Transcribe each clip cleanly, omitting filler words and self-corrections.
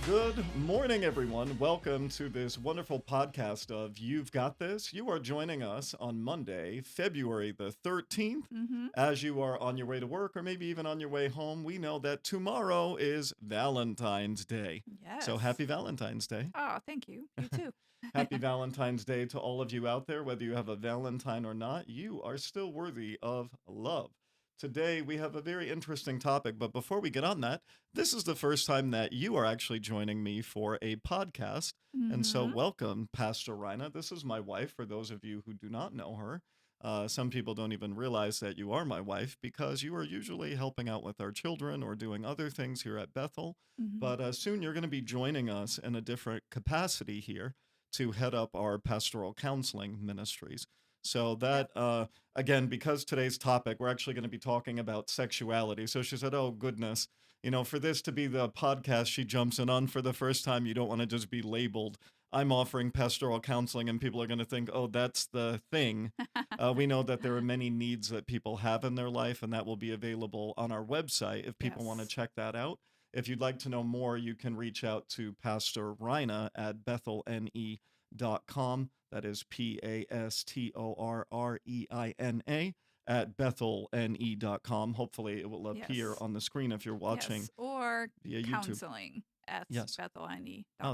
Good morning, everyone. Welcome to this wonderful podcast of You've Got This. You are joining us on Monday, February the 13th. As you are on your way to work or maybe even on your way home, we know that tomorrow is Valentine's Day. So Yes. happy Valentine's Day. Oh, thank you. You too. Happy Valentine's Day to all of you out there. Whether you have a Valentine or not, you are still worthy of love. Today, we have a very interesting topic, but before we get on that, this is the first time that you are actually joining me for a podcast. And so, Mm-hmm. welcome, Pastor Reina. This is my wife, for those of you who do not know her. Some people don't even realize that you are my wife because you are usually helping out with our children or doing other things here at Bethel. Mm-hmm. But soon you're going to be joining us in a different capacity here to head up our pastoral counseling ministries. So Yep. again, because today's topic, we're actually going to be talking about sexuality. So she said, oh, goodness, for this to be the podcast she jumps in on for the first time, you don't want to just be labeled, I'm offering pastoral counseling, and people are going to think, oh, that's the thing. We know that there are many needs that people have in their life, and that will be available on our website if people want to Yes. check that out. If you'd like to know more, you can reach out to Pastor Reina at bethelne.com. That is PASTORREINA at bethelne.com. Hopefully, it will appear Yes. on the screen if you're watching Yes. Or via YouTube. counseling at Yes. Oh,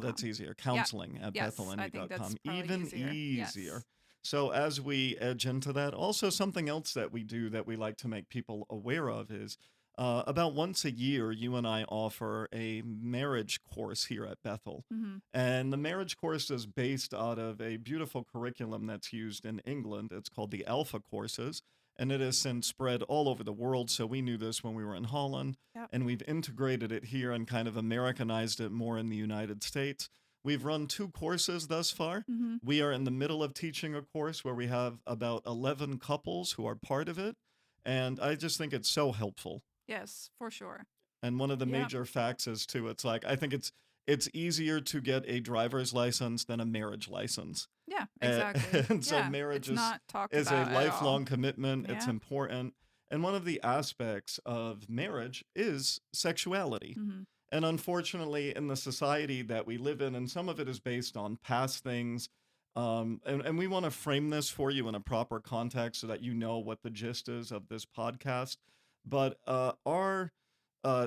that's bethelne.com. easier. Yeah. Counseling at Yes. I think that's bethelne.com. probably Even easier. easier. Yes. So, as we edge into that, also something else that we do that we like to make people aware of is about once a year, you and I offer a marriage course here at Bethel. Mm-hmm. And the marriage course is based out of a beautiful curriculum that's used in England. It's called the Alpha Courses, and it has since spread all over the world. So we knew this when we were in Holland, Yep. and we've integrated it here and kind of Americanized it more in the United States. We've run 2 courses thus far. Mm-hmm. We are in the middle of teaching a course where we have about 11 couples who are part of it, and I just think it's so helpful. Yes, for sure. And one of the Yep. major facts is too, it's like I think it's easier to get a driver's license than a marriage license. Yeah, exactly. And so Yeah. marriage It's not talked is a about at all. lifelong commitment. It's Yeah. important. And one of the aspects of marriage is sexuality. Mm-hmm. And unfortunately, in the society that we live in, and some of it is based on past things, and we want to frame this for you in a proper context so that you know what the gist is of this podcast. But our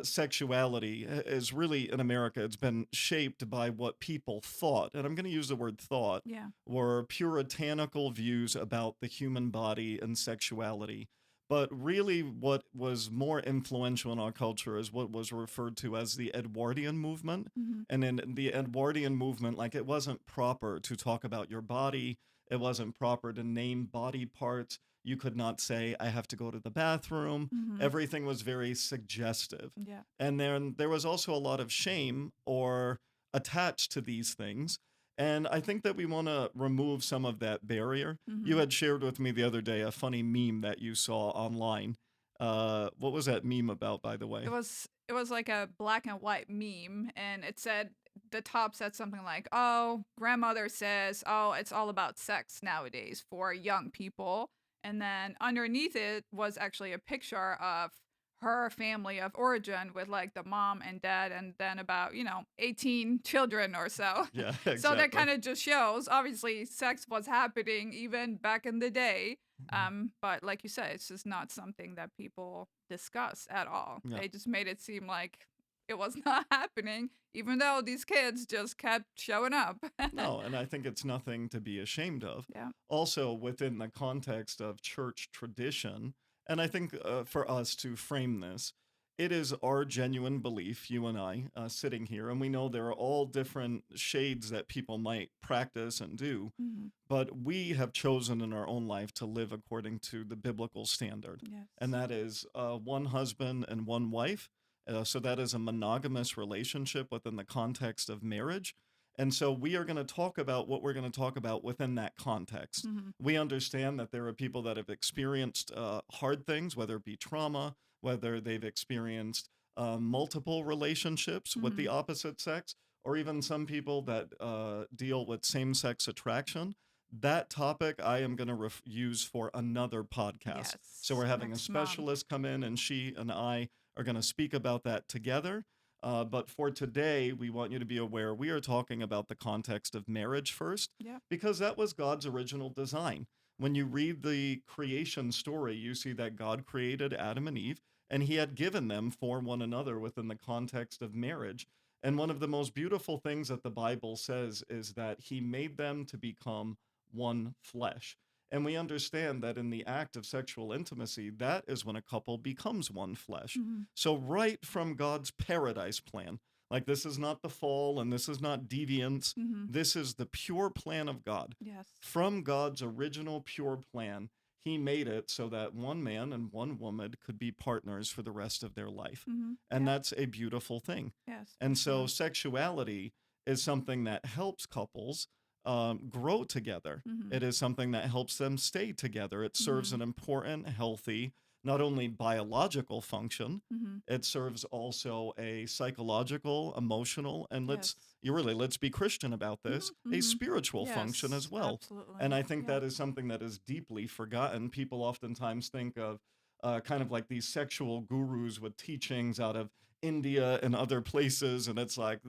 sexuality is really in America, it's been shaped by what people thought, and I'm going to use the word thought, Yeah. were puritanical views about the human body and sexuality. But really, what was more influential in our culture is what was referred to as the Edwardian movement. Mm-hmm. And in the Edwardian movement, like it wasn't proper to talk about your body, it wasn't proper to name body parts. You could not say, I have to go to the bathroom. Mm-hmm. Everything was very suggestive. Yeah. And then there was also a lot of shame or attached to these things. And I think that we want to remove some of that barrier. Mm-hmm. You had shared with me the other day a funny meme that you saw online. What was that meme about, by the way? It was like a black and white meme, and it said, the top said something like, oh, grandmother says, oh, it's all about sex nowadays for young people. And then underneath it was actually a picture of her family of origin with like the mom and dad and then about 18 children or so. Yeah, exactly. So that kind of just shows obviously sex was happening even back in the day. But like you said, it's just not something that people discuss at all. Yeah. They just made it seem like it was not happening, even though these kids just kept showing up. No, and I think it's nothing to be ashamed of. Yeah. Also, within the context of church tradition, and I think for us to frame this, it is our genuine belief, you and I, sitting here, and we know there are all different shades that people might practice and do, Mm-hmm. but we have chosen in our own life to live according to the biblical standard, Yes. and that is one husband and one wife. So that is a monogamous relationship within the context of marriage. And so we are going to talk about what we're going to talk about within that context. Mm-hmm. We understand that there are people that have experienced hard things, whether it be trauma, whether they've experienced multiple relationships with the opposite sex, or even some people that deal with same-sex attraction. That topic I am going to use for another podcast. Yes. So we're having Next a month. specialist come in, and she and I are going to speak about that together. But for today, we want you to be aware we are talking about the context of marriage first, Yeah. because that was God's original design. When you read the creation story, you see that God created Adam and Eve, and he had given them for one another within the context of marriage. And one of the most beautiful things that the Bible says is that he made them to become one flesh. And we understand that in the act of sexual intimacy, that is when a couple becomes one flesh. Hmm. So, right from God's paradise plan, like this is not the fall and this is not deviance, Hmm. this is the pure plan of God. Yes. From God's original pure plan, he made it so that one man and one woman could be partners for the rest of their life. Hmm. And Yeah. that's a beautiful thing. Yes, for And so, sure. sexuality is something that helps couples grow together. Hmm. It is something that helps them stay together. It serves Hmm. an important, healthy, not only biological function, Hmm. it serves also a psychological, emotional, and Yes. let's be Christian about Hmm. this, a Hmm. spiritual function Yes, as well. And absolutely. I think Yeah. that is something that is deeply forgotten. People oftentimes think of kind of like these sexual gurus with teachings out of India and other places, and it's like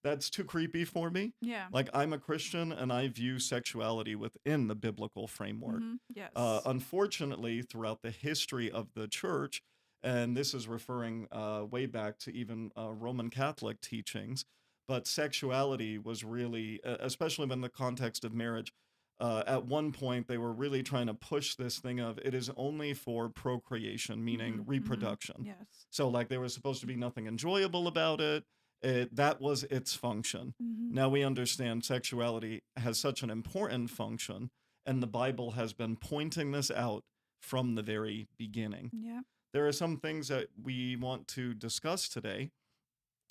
that's too creepy for me. Yeah. Like I'm a Christian and I view sexuality within the biblical framework. Hmm. Yes. Unfortunately, throughout the history of the church, and this is referring way back to even Roman Catholic teachings, but sexuality was really, especially in the context of marriage, at one point they were really trying to push this thing of it is only for procreation, meaning Hmm. Hmm. reproduction. Yes. So, like, there was supposed to be nothing enjoyable about it. That was its function. Hmm. Now we understand sexuality has such an important function, and the Bible has been pointing this out from the very beginning. Yeah. There are some things that we want to discuss today,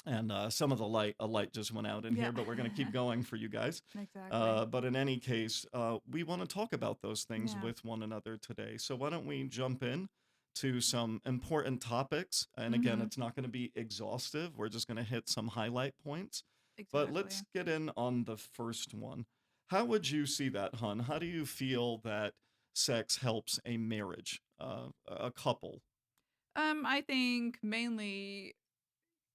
and some of the a light just went out in Yeah. here, but we're going to keep going for you guys. Exactly. But in any case, we want to talk about those things Yeah. with one another today. So why don't we jump in to some important topics? And again, Hmm. it's not going to be exhaustive. We're just going to hit some highlight points. But Exactly. let's get in on the first one. How would you see that, Hun? How do you feel that sex helps a marriage, a couple? I think mainly,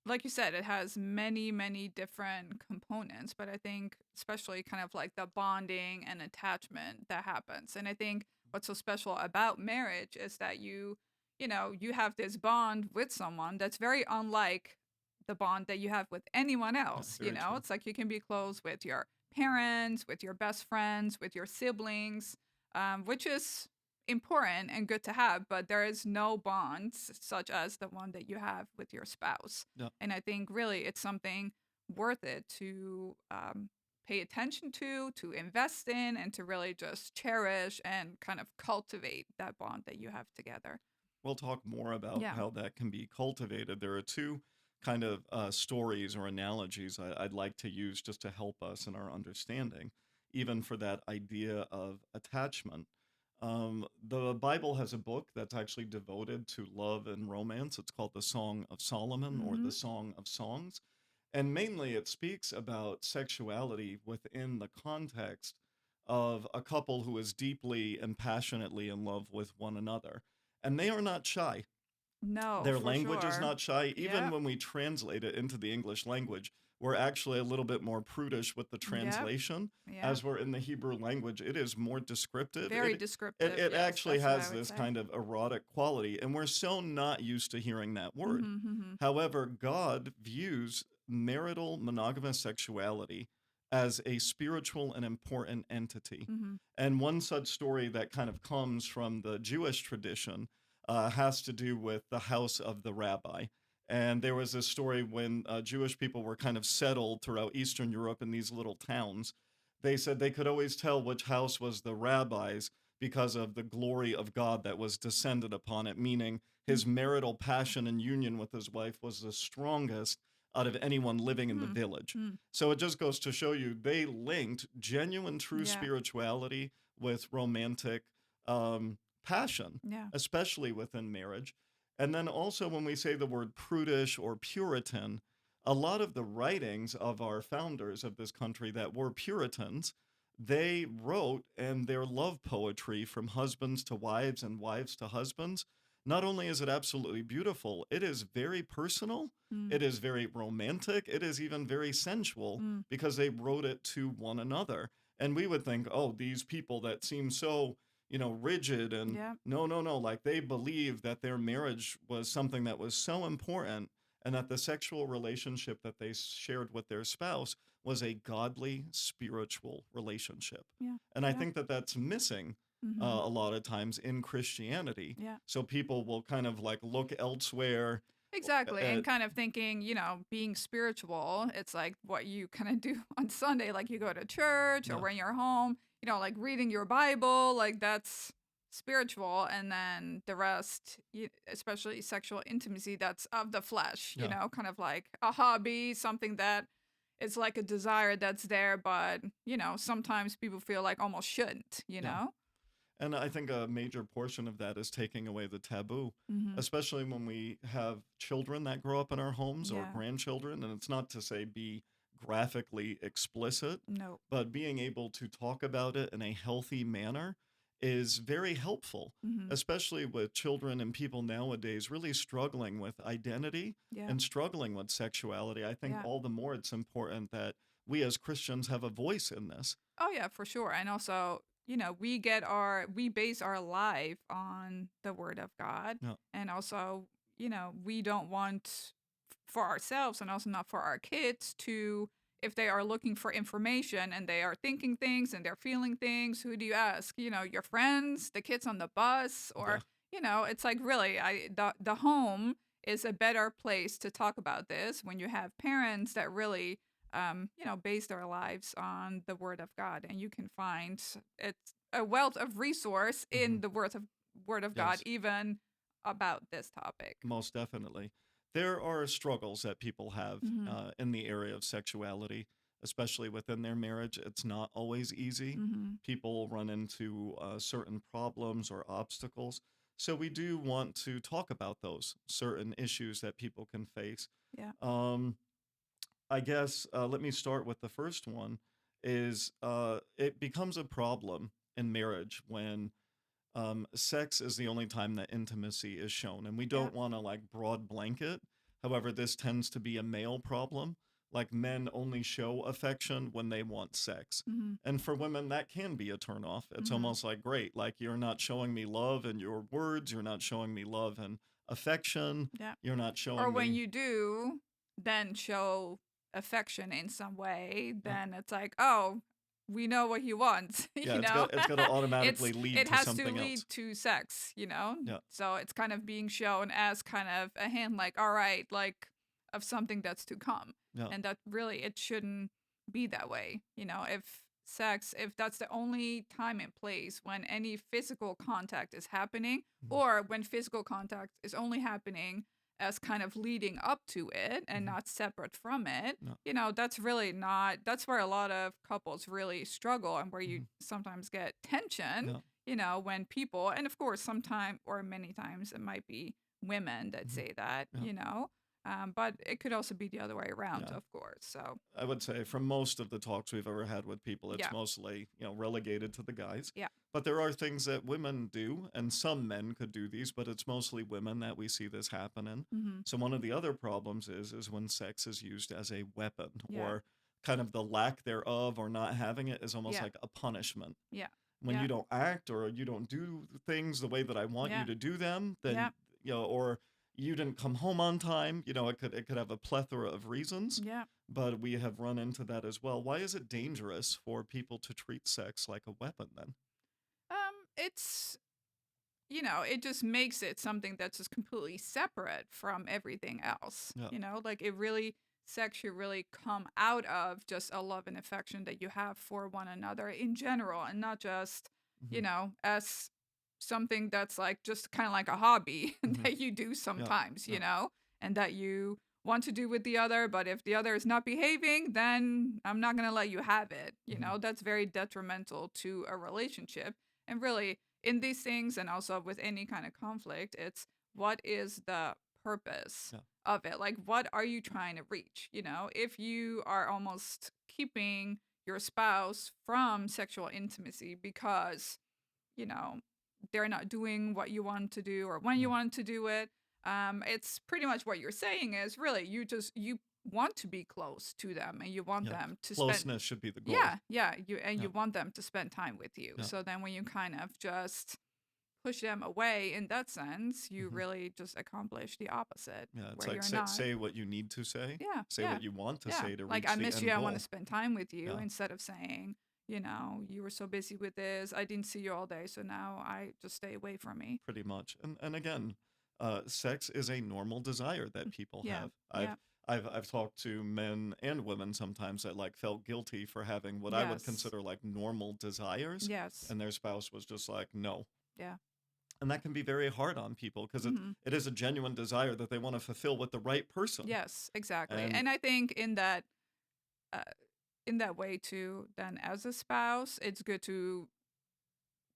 like you said, it has many, many different components, but I think especially kind of like the bonding and attachment that happens. And I think what's so special about marriage is that you have this bond with someone that's very unlike the bond that you have with anyone Yeah, else. very true. It's like you can be close with your parents, with your best friends, with your siblings, which is important and good to have, but there is no bonds such as the one that you have with your spouse. Yeah. And I think really it's something worth it to pay attention to invest in, and to really just cherish and kind of cultivate that bond that you have together. We'll talk more about Yeah. how that can be cultivated. There are two kind of stories or analogies I'd like to use just to help us in our understanding, even for that idea of attachment. The Bible has a book that's actually devoted to love and romance. It's called the Song of Solomon or the Mhm. Song of Songs. And mainly it speaks about sexuality within the context of a couple who is deeply and passionately in love with one another. And they are not shy. No, Their for language is sure. not shy. Even Yep. when we translate it into the English language, we're actually a little bit more prudish with the Yep. translation. Yep. As we're in the Hebrew language, it is more descriptive. Very It, descriptive. it Yes, actually that's what I has would this say. kind of erotic quality, and we're so not used to hearing that word. Mhm. Mhm. However, God views marital monogamous sexuality as a spiritual and important entity. Mhm. And one such story that kind of comes from the Jewish tradition has to do with the house of the rabbi. And there was a story when Jewish people were kind of settled throughout Eastern Europe in these little towns. They said they could always tell which house was the rabbi's because of the glory of God that was descended upon it, meaning his marital passion and union with his wife was the strongest out of anyone living in the Mhm. village. Mhm. So it just goes to show you they linked genuine, true Yeah. spirituality with romantic passion, Yeah. especially within marriage. And then also, when we say the word prudish or Puritan, a lot of the writings of our founders of this country that were Puritans, they wrote and their love poetry from husbands to wives and wives to husbands not only is it absolutely beautiful, it is very personal, Mm, it is very romantic, it is even very sensual mm, because they wrote it to one another. And we would think, oh, these people that seem so, rigid and yeah, no, no, no, like they believed that their marriage was something that was so important and that the sexual relationship that they shared with their spouse was a godly, spiritual relationship. yeah, And I yeah. think that that's missing Mm-hmm. a lot of times in Christianity. Yeah. So people will kind of like look elsewhere. Exactly. And At, kind of thinking, being spiritual, it's like what you kind of do on Sunday, like you go to church or yeah, when you're home, like reading your Bible, like that's spiritual. And then the rest, especially sexual intimacy, that's of the flesh, yeah, kind of like a hobby, something that is like a desire that's there, but, sometimes people feel like almost shouldn't, you yeah. know? And I think a major portion of that is taking away the taboo, Mm-hmm. especially when we have children that grow up in our homes or Yeah. grandchildren. And it's not to say be graphically explicit, No. but being able to talk about it in a healthy manner is very helpful, Mm-hmm. especially with children and people nowadays really struggling with identity Yeah. and struggling with sexuality. I think Yeah. all the more it's important that we as Christians have a voice in this. Oh yeah, for sure. And also, we base our life on the word of God. Yeah. And also, we don't want for ourselves and also not for our kids to if they are looking for information and they are thinking things and they're feeling things, who do you ask? Your friends, the kids on the bus, Yeah. or it's like really the home is a better place to talk about this when you have parents that really base their lives on the Word of God, and you can find it's a wealth of resource hmm in the Word of God, Yes. even about this topic. Most definitely. There are struggles that people have Mm-hmm. in the area of sexuality, especially within their marriage. It's not always easy. Mm-hmm. People run into certain problems or obstacles. So, we do want to talk about those certain issues that people can face. Yeah. Um, I guess let me start with the first one is it becomes a problem in marriage when sex is the only time that intimacy is shown. And we Yeah. don't want to like broad blanket. However, this tends to be a male problem. Like men only show affection when they want sex. Mm-hmm. And for women, that can be a turnoff. It's Mm-hmm. almost like, great, like you're not showing me love in your words, you're not showing me love and affection, Yeah. you're not Or showing when me. you do, then show affection in some way, Yeah, then it's like, oh, we know what he wants, yeah, it's got to automatically lead it to has to something lead else. to sex. Yeah, So it's kind of being shown as kind of a hint, like, all right, like of something that's to come. yeah, And that really it shouldn't be that way. If that's the only time and place when any physical contact is happening, mhm, or when physical contact is only happening as kind of leading up to it and mhm, not separate from it, yeah, that's really not, that's where a lot of couples really struggle and where you mhm, sometimes get tension, yeah, when people, and of course, sometimes or many times it might be women that mhm, say that, yeah, but it could also be the other way around, yeah. of course. So, I would say from most of the talks we've ever had with people, it's yeah, mostly, relegated to the guys. yeah. But there are things that women do, and some men could do these, but it's mostly women that we see this happening. Hmm. So one of the other problems is when sex is used as a weapon, Yeah, or kind of the lack thereof or not having it is almost yeah, like a punishment. yeah, When yeah, you don't act or you don't do things the way that I want you yeah, to do them, yeah, then or you didn't come home on time, it could have a plethora of reasons, yeah. but we have run into that as well. Why is it dangerous for people to treat sex like a weapon then? It's it just makes it something that's just completely separate from everything else. Yeah. Like it really, sex should really come out of just a love and affection that you have for one another in general, and not just, hmm as something that's like just kind of like a hobby hmm that you do Yeah. sometimes, Yeah. and that you want to do with the other, but if the other is not behaving, then I'm not going to let you have it. hmm That's very detrimental to a relationship. And really, in these things and also with any kind of conflict, it's what is the purpose Yeah. of it? Like, what are you trying to reach? If you are almost keeping your spouse from sexual intimacy because, you know, they're not doing what you want to do or when you Yeah. want to do it. It's pretty much what you're saying is really you want to be close to them and you want Yeah. them to spend. Closeness should be the goal. Yeah, you Yeah. want them to spend time with you. Yeah. So then when you kind of just push them away in that sense, you Hmm. really just accomplish the opposite Yeah. It's where like you're not. say what you need to say, Yeah, say yeah, what you want to yeah. say to Like, I reach the miss you. end I want to goal. spend time with you Yeah. instead of saying, you were so busy with this. I didn't see you all day, so now I just stay away from me. Pretty much. And again, sex is a normal desire that people Yeah, have. yeah, I've talked to men and women sometimes that like felt guilty for having what I would yes, consider like normal desires, yes, and their spouse was just like no. yeah. And that can be very hard on people because Hmm. it is a genuine desire that they want to fulfill with the right person. Yes, exactly. And And I think uh, in that way too, then as a spouse, it's good to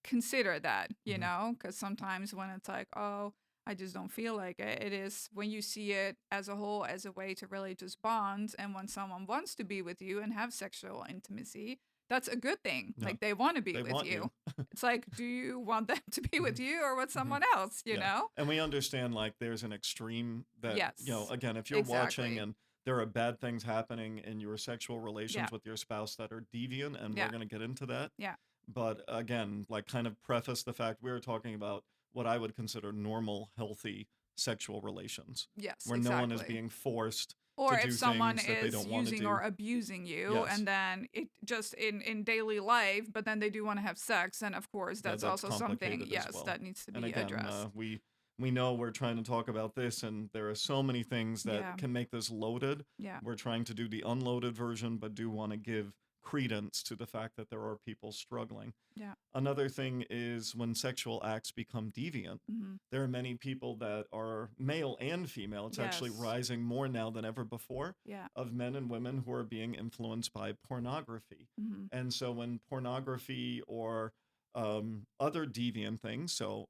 consider that, mhm, because sometimes when it's like, oh, I just don't feel like it, it is when you see it as a whole, as a way to really just bond. And when someone wants to be with you and have sexual intimacy, that's a good thing. yeah, Like they want to be they with want you. you. It's like, do you want them to be with Mhm, you or with mhm. someone else, Yeah. And we understand like there's an extreme that, Yes, again, if you're watching exactly. and there are bad things happening in your sexual Yeah, relations with your spouse that are deviant, and we're yeah, going to get into that. yeah. But again, like kind of preface the fact we're talking about what I would consider normal, healthy sexual relations Yes, where no one is exactly. being forced to Or if do someone things that they is don't want to using or do. abusing you Yes. and then it just in daily life, but then they do want to have sex, and of course Yeah, that's that's also something, complicated as yes, well. that needs to And be again, addressed. we know we're trying to talk about this, and there are so many things that Yeah, can make this loaded. yeah, We're trying to do the unloaded version, but do want to give credence to the fact that there are people struggling. yeah. Another thing is when sexual acts become deviant. Hmm. There are many people that are male and female. It's actually Yes. rising more now than ever before Yeah. of men and women who are being influenced by pornography. Hmm. And so when pornography or other deviant things, so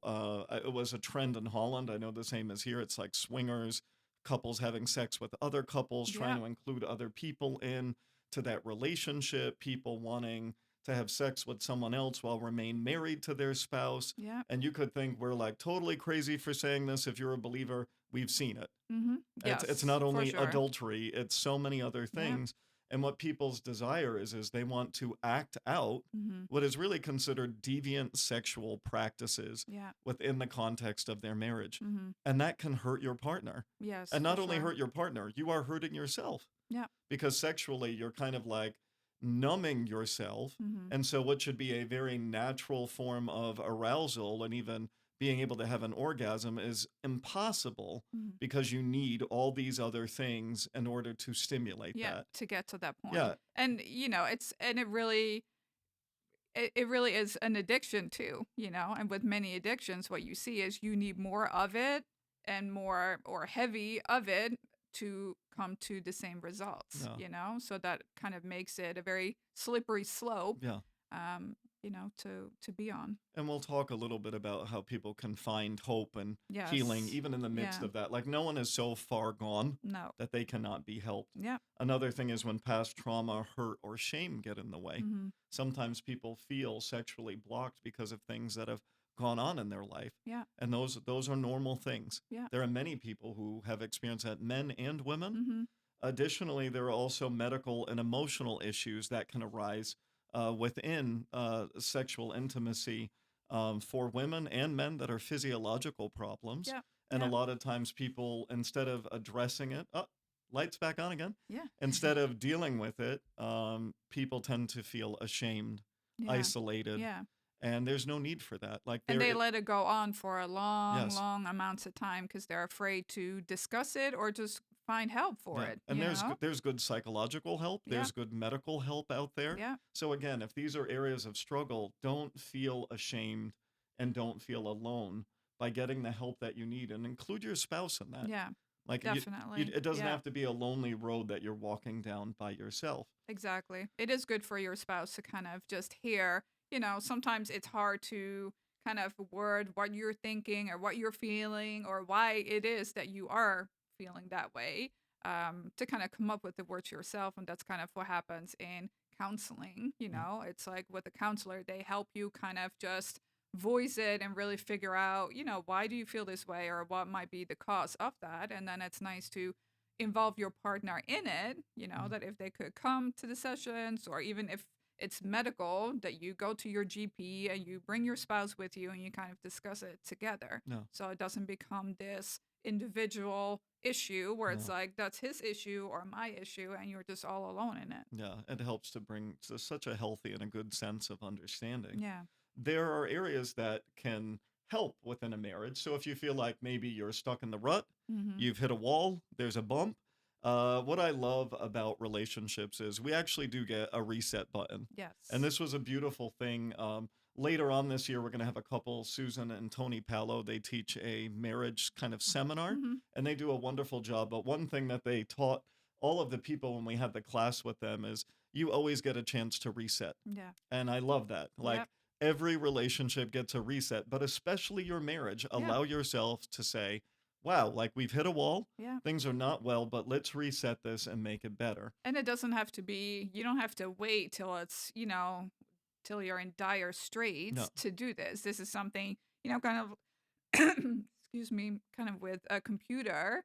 it was a trend in Holland. I know the same as here. It's like swingers, couples having sex with other couples, trying Yeah. to include other people in to that relationship, people wanting to have sex with someone else while remain married to their spouse. Yeah. And you could think we're like totally crazy for saying this. If you're a believer, we've seen it. Hmm. It's Yes, not for only sure. adultery, it's so many other Yeah. things. And what people's desire is they want to act out Hmm. what is really considered deviant sexual practices Yeah. within the context of their marriage. Hmm. And that can hurt your partner. Yes, And for not only sure. hurt your partner, you are hurting yourself Yeah. because sexually you're kind of like numbing yourself. Hmm. And so, what should be a very natural form of arousal and even being able to have an orgasm is impossible Hmm. because you need all these other things in order to stimulate Yeah, that. to get to that point. Yeah, And it really is an addiction too, and with many addictions what you see is you need more of it and more or heavy of it to come to the same results, yeah, so that kind of makes it a very slippery slope, yeah. to be on. And we'll talk a little bit about how people can find hope and healing Yes. even in the midst Yeah. of that. Like, no one is so far gone No. that they cannot be helped. Yeah. Another thing is when past trauma, hurt, or shame get in the way. Hmm. Sometimes people feel sexually blocked because of things that have gone on in their life. Yeah. And those are normal things. Yeah. There are many people who have experienced that, men and women. Hmm. Additionally, there are also medical and emotional issues that can arise within sexual intimacy for women and men that are physiological problems. Yeah. And a Yeah. lot of times, people, instead of addressing it, lights back on again. Yeah. Instead of dealing with it, people tend to feel ashamed, Yeah. isolated, Yeah. and there's no need for that. Like And there, they let it go on for a long, yes, long amounts of time because they're afraid to discuss it or just find help for yeah, it, and there's good psychological help. Yeah, There's good medical help out there. yeah, So again, if these are areas of struggle, don't feel ashamed and don't feel alone by getting the help that you need, and include your spouse in that. yeah, Like definitely. it doesn't Yeah, have to be a lonely road that you're walking down by yourself. exactly. It is good for your spouse to kind of just hear, sometimes it's hard to kind of word what you're thinking or what you're feeling or why it is that you are feeling that way, to kind of come up with the words yourself. And that's kind of what happens in counseling. Yeah. It's like with a counselor, they help you kind of just voice it and really figure out, why do you feel this way or what might be the cause of that. And then it's nice to involve your partner in it, Mhm. that if they could come to the sessions or even if it's medical, that you go to your GP and you bring your spouse with you and you kind of discuss it together. No, So it doesn't become this individual issue where it's no. like that's his issue or my issue and you're just all alone in it. Yeah, it helps to bring such a healthy and a good sense of understanding. Yeah. There are areas that can help within a marriage. So if you feel like maybe you're stuck in the rut, Mhm. you've hit a wall, there's a bump. What I love about relationships is we actually do get a reset button. And Yes. this was a beautiful thing. Later on this year, we're going to have a couple, Susan and Tony Palo. They teach a marriage kind of seminar, Mhm. and they do a wonderful job. But one thing that they taught all of the people when we had the class with them is you always get a chance to reset. Yeah. And I love that. Like Yep. every relationship gets a reset, but especially your marriage. Yeah. Allow yourself to say, wow, like we've hit a wall. Yeah. Things are not well, but let's reset this and make it better. And it doesn't have to be, you don't have to wait till it's, till you're in dire No, straits to do this. This is something, kind of, excuse me, kind of with a computer,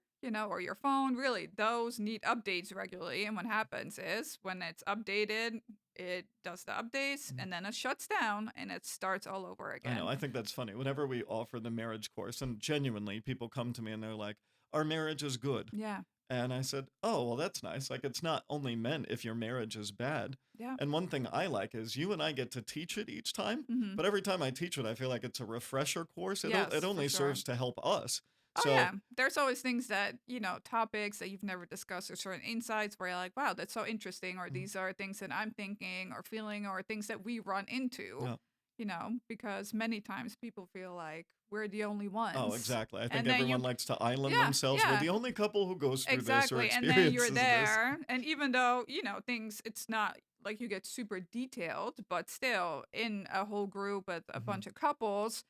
or your phone. Really, those need updates regularly. And what happens is when it's updated, it does the updates mhm. and then it shuts down and it starts all over I know. again. I think that's funny. Whenever we offer the marriage course, and genuinely, people come to me and they're like, our marriage is good. Yeah. And I said, oh, well, that's nice. Like, it's not only meant if your marriage is bad. Yeah. And one thing I like is you and I get to teach it each time. Hmm. But every time I teach it, I feel like it's a refresher course. It Yes, for only sure. serves to help us. Oh So, yeah, there's always things that topics that you've never discussed or certain insights where you're like, wow, that's so interesting, or mhm, these are things that I'm thinking or feeling, or things that we run into. yeah. Because many times people feel like we're the only Oh, ones, exactly. I think and then everyone you, likes to island yeah, themselves. We're yeah, the only couple who goes through this or exactly, and then you're experiences this. there, and even though things, it's not like you get super detailed, but still in a whole group with a Mhm. bunch of couples,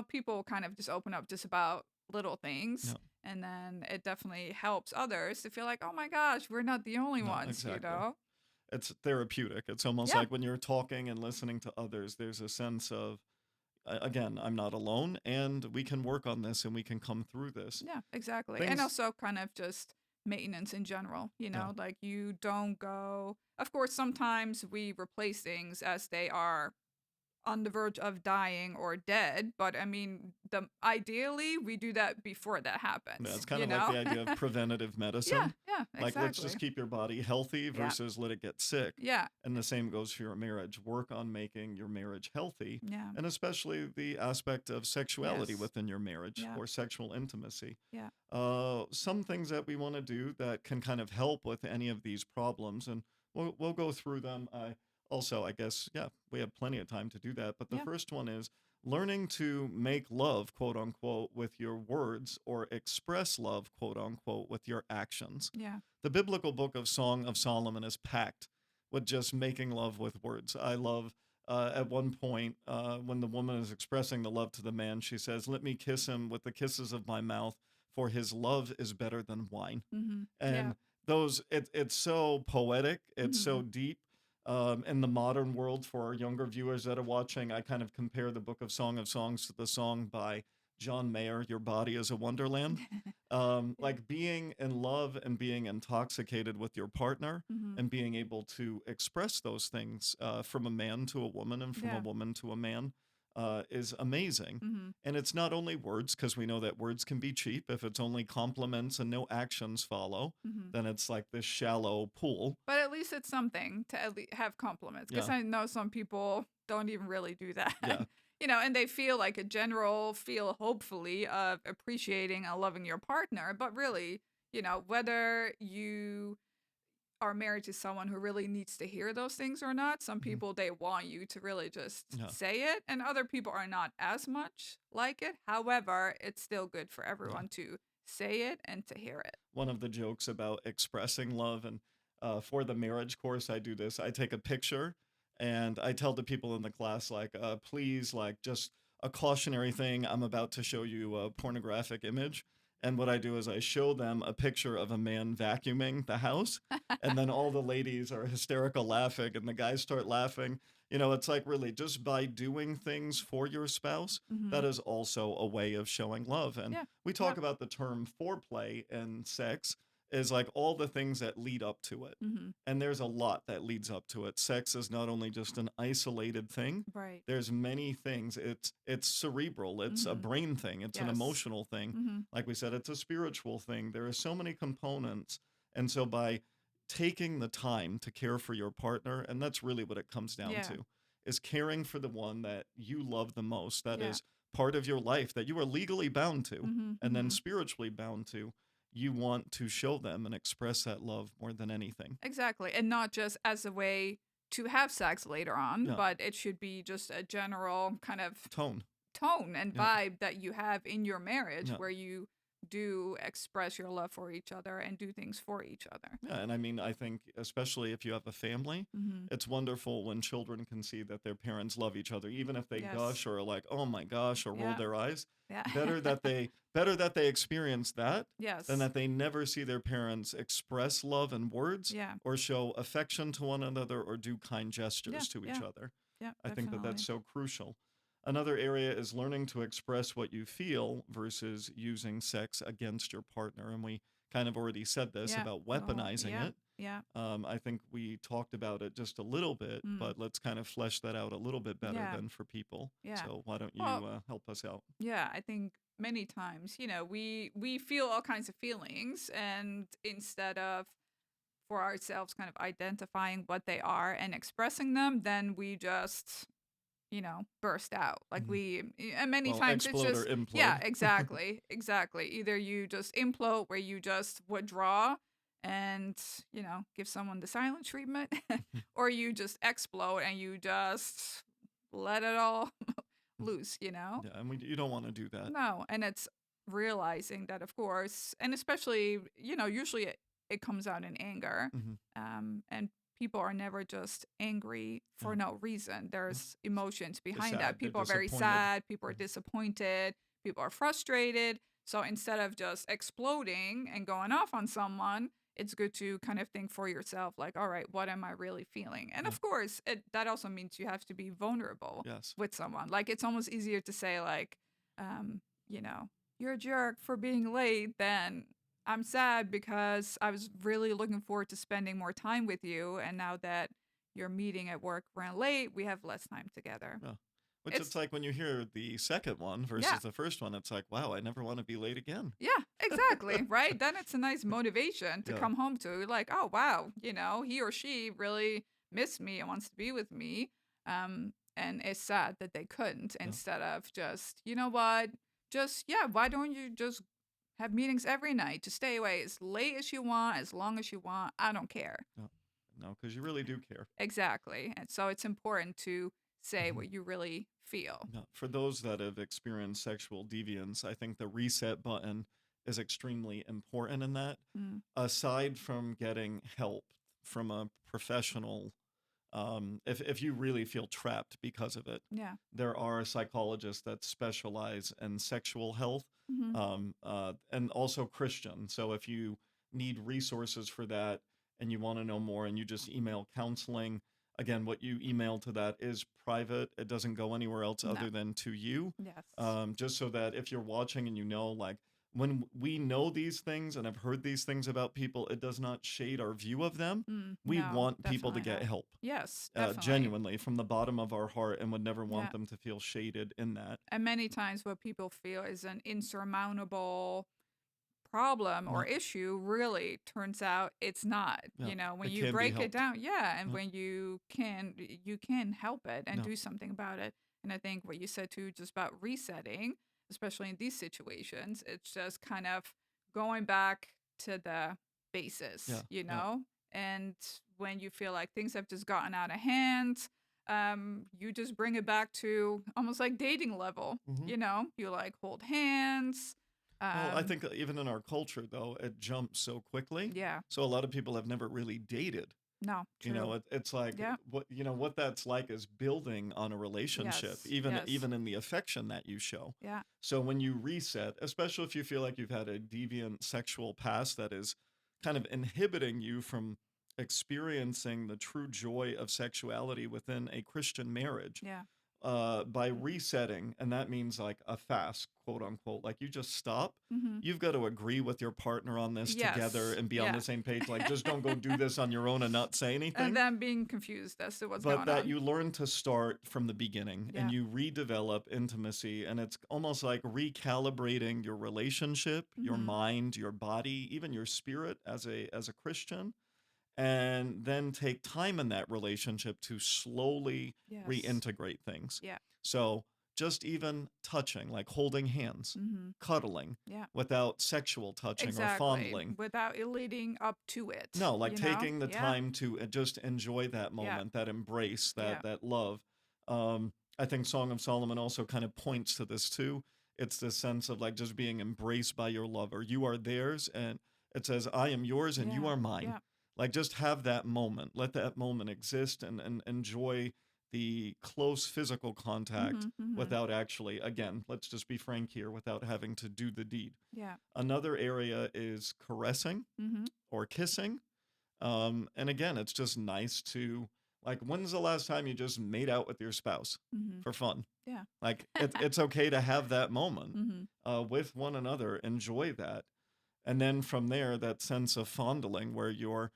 people kind of just open up just about little things, No, and then it definitely helps others to feel like, oh my gosh, we're not the only no, ones. exactly. It's therapeutic. It's almost Yeah, like when you're talking and listening to others, there's a sense of, again, I'm not alone and we can work on this and we can come through this. yeah, exactly, and Things, also kind of just maintenance in general. yeah. Like you don't go. Of course, sometimes we replace things as they are on the verge of dying or dead, but I mean, the ideally we do that before that Yeah, happens, it's kind of like the idea of preventative Yeah, medicine. yeah, Like, let's just exactly. keep your body healthy Yeah, versus let it get sick. yeah, And the same goes for your marriage. Work on making your marriage healthy, yeah, and especially the aspect of sexuality yes, within your marriage yeah, or sexual intimacy. yeah, Some things that we want to do that can kind of help with any of these problems, and we'll go through them. I guess, yeah, we have plenty of time to do that. But the yeah, first one is learning to make love, quote unquote, with your words or express love, quote unquote, with your actions. yeah, The biblical book of Song of Solomon is packed with just making love with words. I love. At one point, when the woman is expressing the love to the man, she says, "Let me kiss him with the kisses of my mouth, for his love is better than wine." yeah, And it's so poetic, it's so mhm, deep. In the modern world, for our younger viewers that are watching, I kind of compare the book of Song of Songs to the song by John Mayer, "Your Body is a Wonderland." yeah, Like being in love and being intoxicated with your partner mhm, and being able to express those things, from a man to a woman and from a yeah, woman to a man, is amazing. mhm, And it's not only words, because we know that words can be cheap. If it's only compliments and no actions follow, mhm. then it's like this shallow pool. But at least it's something to at least have compliments, because Yeah, I know some people don't even really do that. yeah, And they feel like a general feel, hopefully, of appreciating and loving your partner. But really, whether you are married to someone who really needs to hear those things or not, some mhm, people, they want you to really just yeah, say it, and other people are not as much like it. However, it's still good for yeah. everyone to say it and to hear it. One of the jokes about expressing love, and for the marriage course, I do this. I take a picture and I tell the people in the class, like, please, like, just a cautionary thing. I'm about to show you a pornographic image. And what I do is I show them a picture of a man vacuuming the house. And then all the ladies are hysterical laughing, and the guys start laughing. It's like really just by doing things for your spouse, Mm-hmm. that is also a way of showing love. And Yeah. we talk Yep. about the term foreplay and sex is like all the things that lead up to it. Mm-hmm. And there's a lot that leads up to it. Sex is not only just an isolated thing. Right. There's many things. It's cerebral. It's a Mm-hmm. brain thing. It's an Yes. emotional thing. Mm-hmm. Like we said, it's a spiritual thing. There are so many components. And so by taking the time to care for your partner, and that's really what it comes down Yeah. to, is caring for the one that you love the most, that Yeah. is part of your life, that you are legally bound to, Mm-hmm. and then Mm-hmm. spiritually bound to. You want to show them and express that love more than anything. Exactly. And not just as a way to have sex later on, Yeah. but it should be just a general kind of Tone. tone and Yeah. vibe that you have in your marriage Yeah. where you do express your love for each other and do things for each other. Yeah, and I mean, I think especially if you have a family, Mm-hmm. it's wonderful when children can see that their parents love each other, even if they Yes. gush or are like, "Oh my gosh," or roll Yeah. their eyes. Yeah. Better that they experience that than Yes. that they never see their parents express love in words Yeah. or show affection to one another or do kind Yeah. gestures to each Yeah. other. Yeah. I think that that's Definitely. so crucial. Another area is learning to express what you feel versus using sex against your partner. And we kind of already said this Yeah. about Oh, weaponizing yeah. it. Yeah. I think we talked about it just a little bit, Mm. but let's kind of flesh that out a little bit better Yeah. then for people. Yeah. So why don't you Well, help us out? yeah, I think many times, we feel all kinds of feelings, and instead of for ourselves kind of identifying what they are and expressing them, then we just burst out. Like Mhm. and many Well, times it's explode or just, yeah, implode. exactly, exactly. Either you just implode where you just withdraw and, give someone the silent treatment, or you just explode and you just let it all loose. Yeah, and you don't want to do that. No, and it's realizing that, of course, and especially, usually it comes out in anger. Hmm. And people are never just angry Yeah, for no reason. yeah. There's emotions They're behind that. sad. They're People are very disappointed. sad, people are Mhm. disappointed, people are frustrated. So instead of just exploding and going off on someone, it's good to kind of think for yourself, like, all right, what am I really feeling? And Yeah. of course, that also means you have to be vulnerable Yes. with someone. Like, it's almost easier to say, like, um, you know, you're a jerk for being late than I'm sad because I was really looking forward to spending more time with you. And now that your meeting at work ran late, we have less time together. Yeah. Which it's It's, like when you hear the second one yeah, versus the first one, it's like, wow, I never want to be late again. yeah, exactly. Right. Then it's a nice motivation to Yeah. come home to. Like, oh, wow, he or she really missed me and wants to be with me. And it's sad that they couldn't, Yeah. instead of just, you know what? Just, yeah, why don't you just have meetings every night to stay away as late as you want, as long as you want? I don't care. No, no, because you really do care. Exactly. And so it's important to say Mhm. what you really feel. No, for those that have experienced sexual deviance, I think the reset button is extremely important in that. Mm, Aside from getting help from a professional, if you really feel trapped because of it, yeah. there are psychologists that specialize in sexual health, Hmm. and also Christian. So if you need resources for that and you want to know more, and you just email counseling, again, what you email to that is private. It doesn't go anywhere else No. other than to you. Yes. Just so that if you're watching and like when we know these things and have heard these things about people, it does not shade our view of them. We No, want people to definitely get not. help, Yes, definitely. genuinely from the bottom of our heart, and would never want Yeah. them to feel shaded in that. And many times what people feel is an insurmountable problem or No, issue really turns out it's not. yeah, When it you can be break it helped. down, yeah, and No, when you can help it and no, do something about it. And I think what you said too, just about resetting, especially in these situations, it's just kind of going back to the basis, yeah, yeah, and when you feel like things have just gotten out of hand, you just bring it back to almost like dating level. hmm You like hold hands. Well, I um think that even in our culture, though, it jumps so quickly. yeah. So a lot of people have never really dated. No, true. It's like Yeah. what that's like is building on a relationship, Yes. even Yes. even in the affection that you show. Yeah. So when you reset, especially if you feel like you've had a deviant sexual past that is kind of inhibiting you from experiencing the true joy of sexuality within a Christian marriage Yeah. by resetting, and that means like a fast, quote unquote. Like you just stop. Mm-hmm. You've got to agree with your partner on this together Yes. and be on Yeah. the same page. Like just don't go do this on your own and not say And anything. then being confused as to what's But going that on. you learn to start from the beginning and Yeah. you redevelop intimacy, and it's almost like recalibrating your relationship, your Mm-hmm. mind, your body, even your spirit as a Christian, and then take time in that relationship to slowly Yes. reintegrate things. Yeah. So, just even touching, like holding hands, Mm-hmm. cuddling Yeah. without sexual touching or Exactly. fondling. Without it leading up to it, No, like you know? taking the Yeah. time to just enjoy that Yeah. moment, that embrace, Yeah. that love. I think Song of Solomon also kind of points to this too. It's this sense of like just being embraced by your lover. You are theirs, and it says, "I am yours, and you Yeah. are mine." Yeah. Like just have that moment. Let that moment exist, and enjoy the close physical contact Mm-hmm. Mm-hmm. without actually, again, let's just be frank here, without having to do the deed. Yeah. Another area is caressing Mm-hmm. or kissing. And again, it's just nice to like, when's the last time you just made out with your spouse Mm-hmm. for fun? Yeah. Like, it's okay to have that moment Mm-hmm. with one another, enjoy that. And then from there, that sense of fondling where you're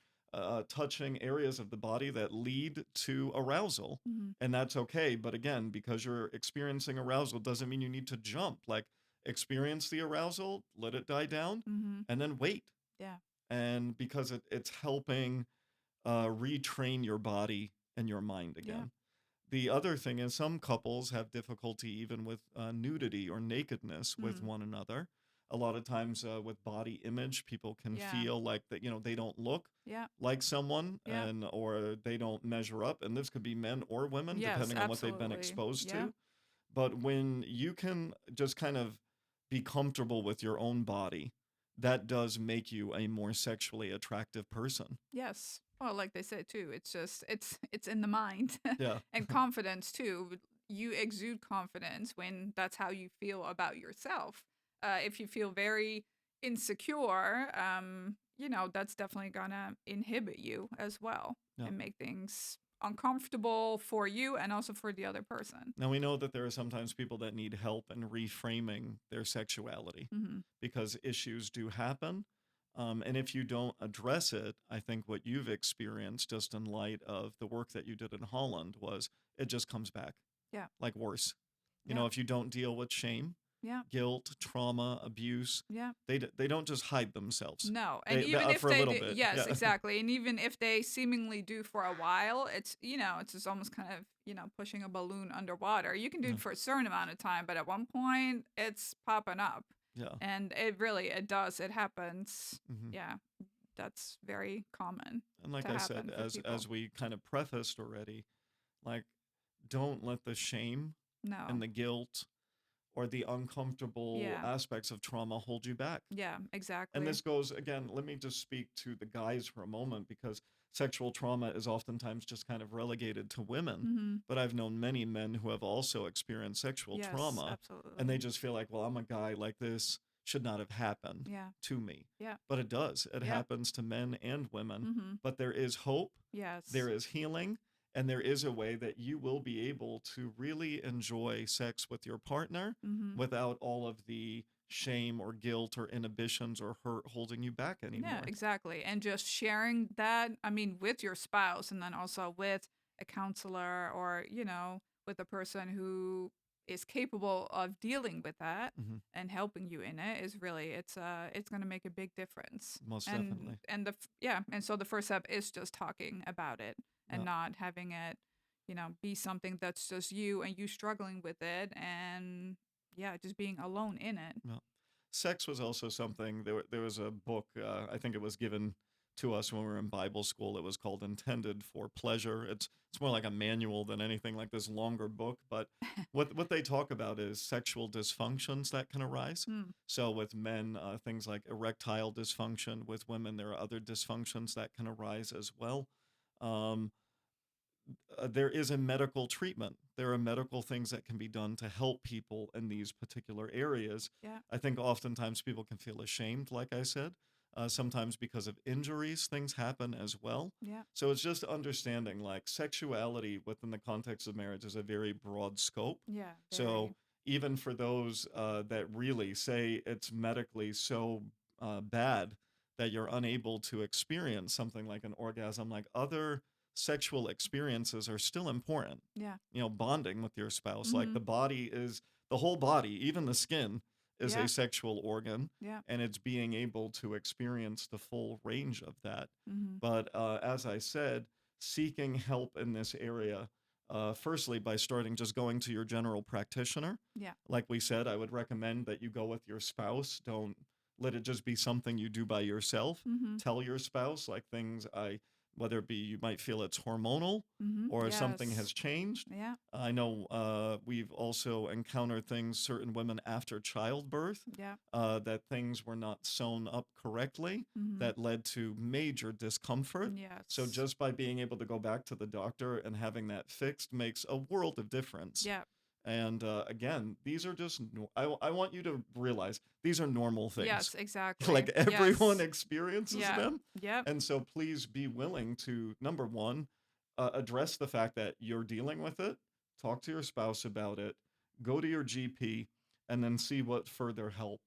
touching areas of the body that lead to arousal. Mm-hmm. And that's okay. But again, because you're experiencing arousal doesn't mean you need to jump. Like, experience the arousal, let it die down, Mm-hmm. and then wait. Yeah. And because it's helping retrain your body and your mind Yeah. again. The other thing is some couples have difficulty even with nudity or nakedness with Mm. one another. A lot of times with body image, people can Yeah. feel like that, they don't look Yeah. like someone, Yeah. and or they don't measure up. And this could be men or women, Yes, depending on what they've been absolutely. exposed Yeah. to. But when you can just kind of be comfortable with your own body, that does make you a more sexually attractive person. Yes. Well, like they said too, it's just it's in the mind. Yeah. And confidence too. You exude confidence when that's how you feel about yourself. If you feel very insecure, that's definitely gonna inhibit you as well Yeah. and make things uncomfortable for you and also for the other person. Now we know that there are sometimes people that need help in reframing their sexuality Mm-hmm. because issues do happen. And if you don't address it, I think what you've experienced just in light of the work that you did in Holland was it just comes back Yeah. like worse. Yeah. If you don't deal with shame, Yeah. guilt, trauma, abuse, Yeah. they don't just hide themselves. No, and even if For a they little do, bit. yes, Yeah. exactly, and even if they seemingly do for a while, it's just almost kind of pushing a balloon underwater. You can do Yeah. it for a certain amount of time, but at one point, it's popping up, Yeah. and it does, it happens. Hmm. Yeah, that's very common And like to I said, happen for people. as we kind of prefaced already, like don't let the shame and No, the guilt or the uncomfortable yeah, aspects of trauma hold you back. yeah, And exactly. this goes again, let me just speak to the guys for a moment because sexual trauma is oftentimes just kind of relegated to women. Mm-hmm. But I've known many men who have also experienced sexual Yes, trauma, and they absolutely. just feel like, well, I'm a guy, like this should not have happened Yeah, to me. yeah, But it does. It yeah. happens to men and women. Mm-hmm. But there is hope, there Yes. is healing, and there is a way that you will be able to really enjoy sex with your partner Mm-hmm. without all of the shame or guilt or inhibitions or hurt holding you back Yeah, anymore. exactly. And just sharing that, I mean, with your spouse and then also with a counselor or, with a person who is capable of dealing with that Hmm. and helping you in it is really it's going to make a big difference. Most And definitely. and so the first step is just talking about it and Yeah. not having it, be something that's just you and you struggling with it and yeah, just being alone in it. Yeah. Sex was also something. There was a book. I think it was given to us when we were in Bible school. It was called "Intended for Pleasure." It's more like a manual than anything like this longer book. But what they talk about is sexual dysfunctions that can arise. Hmm. So with men, things like erectile dysfunction. With women, there are other dysfunctions that can arise as well. Um, there is a medical treatment. There are medical things that can be done to help people in these particular areas. Yeah. I think oftentimes people can feel ashamed, like I said, Sometimes because of injuries, things happen as well. Yeah. So it's just understanding like sexuality within the context of marriage is a very broad scope. Yeah. So Very. even for those that really say it's medically so bad that you're unable to experience something like an orgasm, like other sexual experiences are still important. Yeah. Bonding with your spouse, like Mm-hmm. the whole body, even the skin, is a Yeah. sexual organ, Yeah. and it's being able to experience the full range of that. Mm-hmm. But as I said, seeking help in this area, firstly, by starting just going to your general practitioner. Yeah. Like we said, I would recommend that you go with your spouse. Don't let it just be something you do by yourself. Mm-hmm. Tell your spouse, like whether it be you might feel it's hormonal Mm-hmm. or something Yes. has changed. Yeah. I know we've also encountered things, certain women after childbirth, Yeah. that things were not sewn up correctly Mm-hmm. that led to major discomfort. So Yes. just by being able to go back to the doctor and having that fixed makes a world of difference. Yeah. And again, these are just, I want you to realize these are normal things. Yes. Exactly. Like everyone Yes. experiences Yeah. them. Yep. And so please be willing to, number one, address the fact that you're dealing with it, talk to your spouse about it, go to your GP, and then see what further help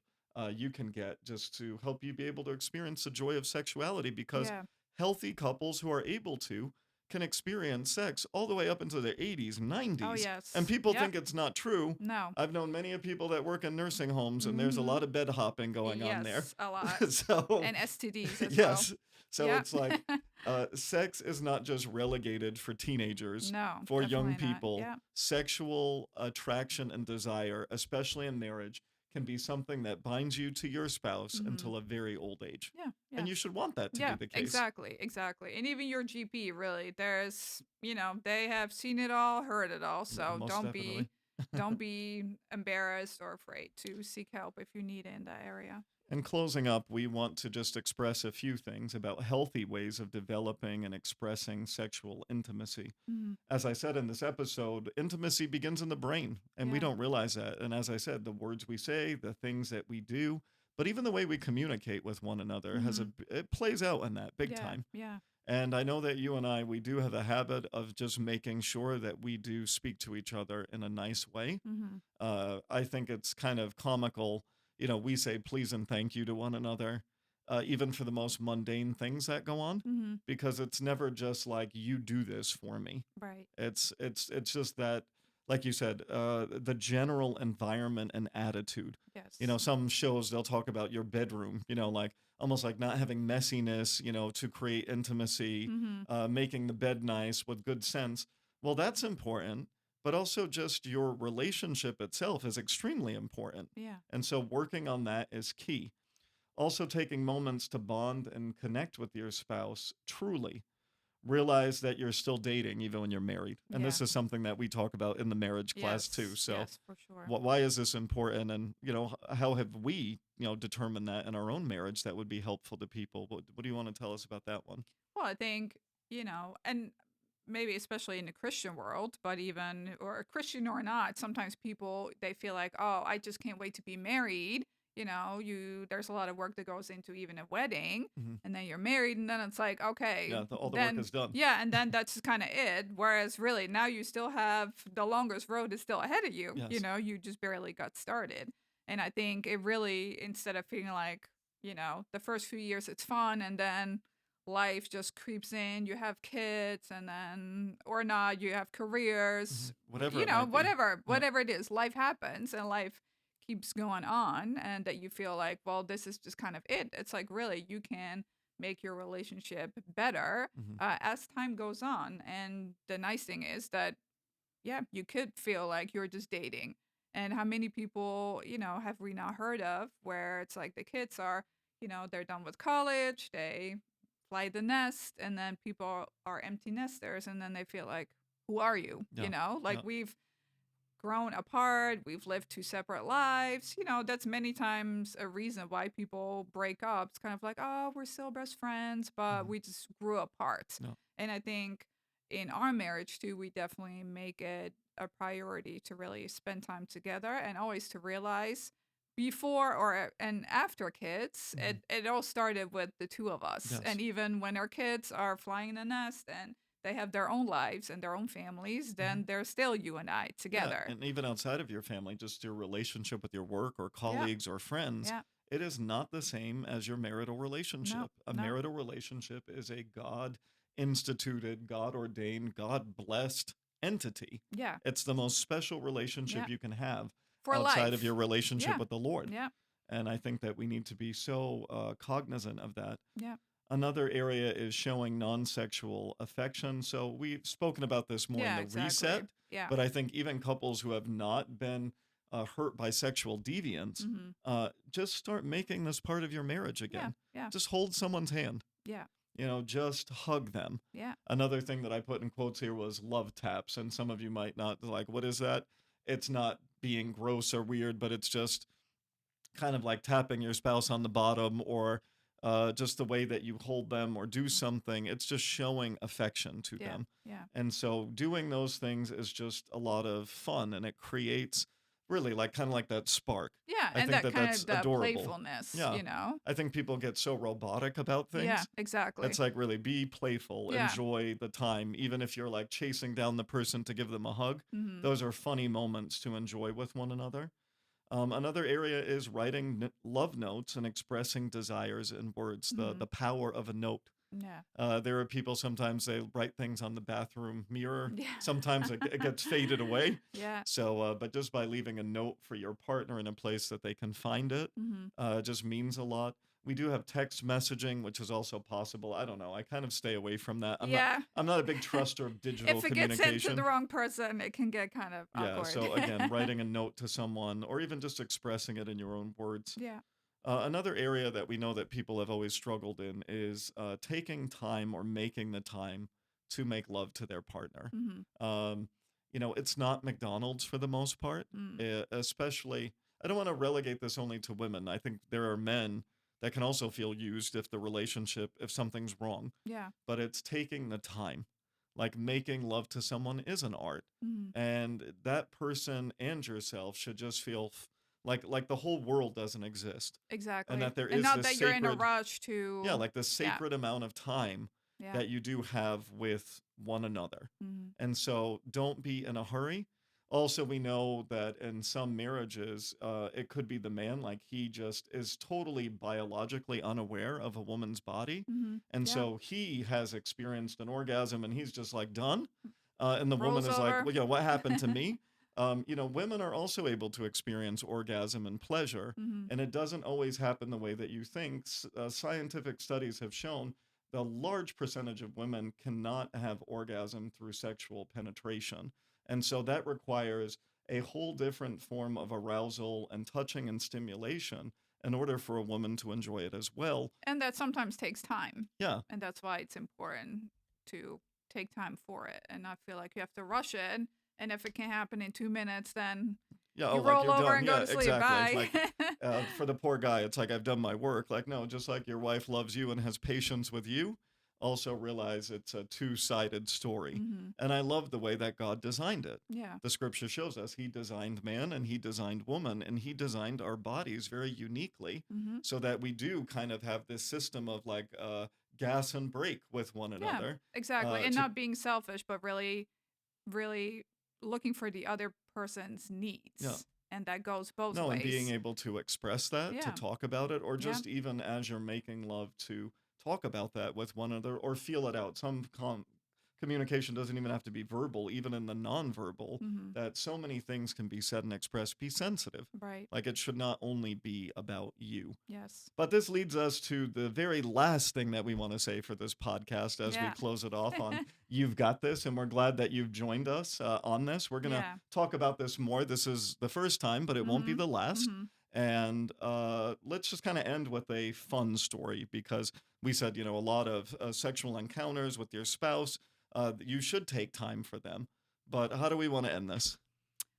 you can get just to help you be able to experience the joy of sexuality, because Yeah. healthy couples who are able to can experience sex all the way up into their 80s, Oh 90s. And yes. people Yep. think it's not true. No. I've known many of people that work in nursing homes, and there's a Mm-hmm. lot of bed hopping going on there. Yes. A lot. So, And STDs as well. yes. So Yep. it's like sex is not just relegated for teenagers, No. for young Definitely not. people. Yeah. Sexual attraction and desire, especially in marriage, can be something that binds you to your spouse Mm-hmm. until a very old age. Yeah. Yeah. And you should want that to be Yeah, the case. exactly, exactly. And even your GP, really, they have seen it all, heard it all. Yeah, So most don't definitely. be embarrassed or afraid to seek help if you need it in that area. In closing up, we want to just express a few things about healthy ways of developing and expressing sexual intimacy. Hmm. As I said in this episode, intimacy begins in the brain, and we Yeah. don't realize that. And as I said, the words we say, the things that we do, but even the way we communicate with one another Hmm. it plays out in that big Yeah. time. Yeah. And I know that you and I, we do have a habit of just making sure that we do speak to each other in a nice way. Hmm. I think it's kind of comical. We say please and thank you to one another, even for the most mundane things that go on, Hmm. because it's never just like you do this for me. Right. It's just that, like you said, the general environment and attitude. Yes. Some shows they'll talk about your bedroom. Like almost like not having messiness. To create intimacy, Hmm. making the bed nice with good sense. Well, that's important, but also just your relationship itself is extremely important. Yeah. And so working on that is key. Also, taking moments to bond and connect with your spouse truly. Realize that you're still dating even when you're married. And Yeah. this is something that we talk about in the marriage class too. Yes. So, Yes, for sure. why is this important? And, how have we, determined that in our own marriage that would be helpful to people? What do you want to tell us about that one? Well, I think, and maybe especially in the Christian world, but even, or Christian or not, sometimes people, they feel like, oh, I just can't wait to be married. There's a lot of work that goes into even a wedding, Hmm. and then you're married, and then it's like, okay, Yeah, all the work then, is done. yeah, and then that's kind of it. Whereas really now you still have the longest road is still ahead of you. Yes. You just barely got started. And I think it really, instead of feeling like, the first few years it's fun, and then life just creeps in, you have kids, and then, or not, you have careers, Whatever it might be. whatever Yeah. whatever it is, life happens and life keeps going on, and that you feel like, well, this is just kind of it. It's like, really, you can make your relationship better Hmm. as time goes on. And the nice thing is that, yeah, you could feel like you're just dating. And how many people, have we not heard of where it's like the kids are, they're done with college, they fly the nest, and then people are empty nesters, and then they feel like, who are you? Yeah. Like, Yeah. we've grown apart, we've lived two separate lives. That's many times a reason why people break up. It's kind of like, oh, we're still best friends, but Mhm. we just grew apart. Yeah. And I think in our marriage too, we definitely make it a priority to really spend time together, and always to realize before or and after kids, Mhm. it all started with the two of us. Yes. And even when our kids are flying in the nest and they have their own lives and their own families, then Mhm. they're still you and I Yeah, together. and even outside of your family, just your relationship with your work or Yeah, colleagues or friends, yeah. it is not the same as your marital No, relationship. A no. marital relationship is a God instituted, God ordained, God blessed entity. Yeah, It's the most special yeah. relationship you can have For outside of your life. relationship Yeah, with the Lord. yeah, And I think that we need to be so cognizant of that. yeah. Another area is showing non-sexual affection. So we've spoken about this more in Yeah, the exactly. reset, Yeah. but I think even couples who have not been hurt by sexual deviance, Mm-hmm. just start making this part of your marriage Yeah, again. yeah, Just hold someone's hand, yeah, just hug them. yeah. Another thing that I put in quotes here was love taps, and some of you might not like, what is that? It's not being gross or weird, but it's just kind of like tapping your spouse on the bottom or just the way that you hold them or do something. It's just showing affection to Yeah, them. yeah. And so doing those things is just a lot of fun and it creates really like kind of like that spark. Yeah, I and think that that kind that's of the adorable. playfulness, Yeah. I think people get so robotic about Yeah, things. It's exactly. like really be playful, Yeah. enjoy the time, even if you're like chasing down the person to give them a hug. Mhm. Those are funny moments to enjoy with one another. Another area is writing love notes and expressing desires in words, the Mhm. power of a note. Yeah. There are people sometimes they write things on the bathroom mirror. Yeah. Sometimes it gets faded away. Yeah. So, but just by leaving a note for your partner in a place that they can find it, Mhm. just means a lot. We do have text messaging, which is also possible. I don't know. I kind of stay away from that. Yeah. I'm not a big truster of digital If it gets sent to the communication. wrong person, it can get kind of Yeah, awkward. so again, writing a note to someone or even just expressing it in your own words. Yeah. Another area that we know that people have always struggled in is taking time or making the time to make love to their partner. Mhm. Um, it's not McDonald's for the most part, Mm. especially, I don't want to relegate this only to women. I think there are men that can also feel used if something's wrong, Yeah. but it's taking the time. Like making love to someone is an art. Mhm. And that person and yourself should just feel like the whole world doesn't exist and Exactly. that there And is not this that you're in a sacred, rush yeah, to like this yeah. sacred amount of time Yeah. that you do have with one another. Mhm. And so don't be in a hurry. Also, we know that in some marriages, it could be the man, like he just is totally biologically unaware of a woman's body. Mhm. And Yeah. so he has experienced an orgasm and he's just like done. And the woman Rolls is like, over. well, what happened to me? Women are also able to experience orgasm and pleasure, Mhm. and it doesn't always happen the way that you think. Scientific studies have shown the large percentage of women cannot have orgasm through sexual penetration. And so that requires a whole different form of arousal and touching and stimulation in order for a woman to enjoy it as well. And that sometimes takes time. Yeah. And that's why it's important to take time for it and not feel like you have to rush it. And if it can happen in 2 minutes, then Yeah, oh, you like roll you're over done. and go Yeah, to sleep. exactly. Bye. Like for the poor guy, it's like I've done my work. Like no, just like your wife loves you and has patience with you, also realize it's a two-sided story. Mhm. And I love the way that God designed it. Yeah. The scripture shows us he designed man and he designed woman and he designed our bodies very uniquely Mhm. so that we do kind of have this system of like gas and brake with one Yeah. another. Exactly. And To not being selfish, but really, really looking for the other person's Yeah. needs. And that goes both No, and being ways. able to express that, to Yeah. talk about it, or Yeah. just even as you're making love to talk about that with one another or feel it out. Communication doesn't even have to be verbal, even in the nonverbal, Mhm. that so many things can be said and expressed. Be sensitive. Right. Like it should not only be about you. Yes. But this leads us to the very last thing that we want to say for this podcast as we Yeah. close it off on You've Got This. And we're glad that you've joined us on this. We're going to Yeah. talk about this more. This is the first time, but it won't be Mhm. the last. Mhm. And let's just kind of end with a fun story because we said, a lot of sexual encounters with your spouse, you should take time for them. But how do we want to end this?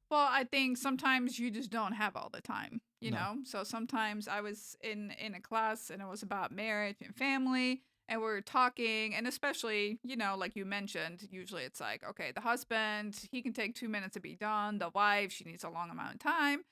Well, I think sometimes you just don't have all the time, you No. know? So sometimes I was in a class and it was about marriage and family and we were talking and especially, like you mentioned, usually it's like, okay, the husband, he can take 2 minutes to be done. The wife, she needs a long amount of time.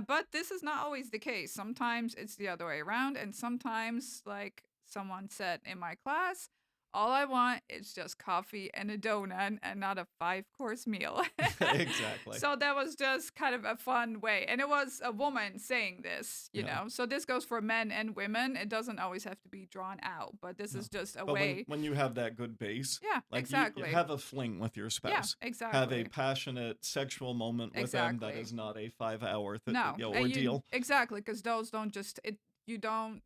But this is not always the case. Sometimes it's the other way around, and sometimes, like someone said in my class, all I want is just coffee and a donut and not a 5-course meal. Exactly. So that was just kind of a fun way. And it was a woman saying this, you Yeah. know. So this goes for men and women. It doesn't always have to be drawn out, but this No. is just a But way. when you have that good base, Yeah, like you exactly. have a fling with your Yeah, spouse, have a exactly. passionate sexual moment with them that Exactly. is not a 5 hour No, and you ordeal. exactly because those don't just it. You don't.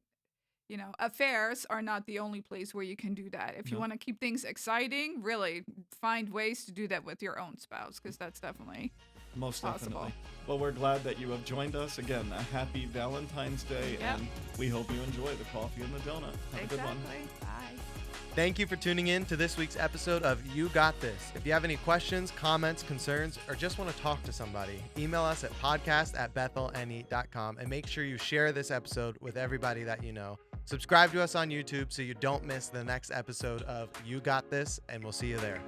Affairs are not the only place where you can do that. If you No, want to keep things exciting, really find ways to do that with your own spouse because that's definitely most possible. definitely. Well, we're glad that you have joined us again. A happy Valentine's Day, Yep. and we hope you enjoy the coffee and the donut. Have a good one. Exactly. Bye. Thank you for tuning in to this week's episode of You Got This. If you have any questions, comments, concerns, or just want to talk to somebody, email us at podcast@bethelne.com and make sure you share this episode with everybody that you know. Subscribe to us on YouTube so you don't miss the next episode of You Got This, and we'll see you there.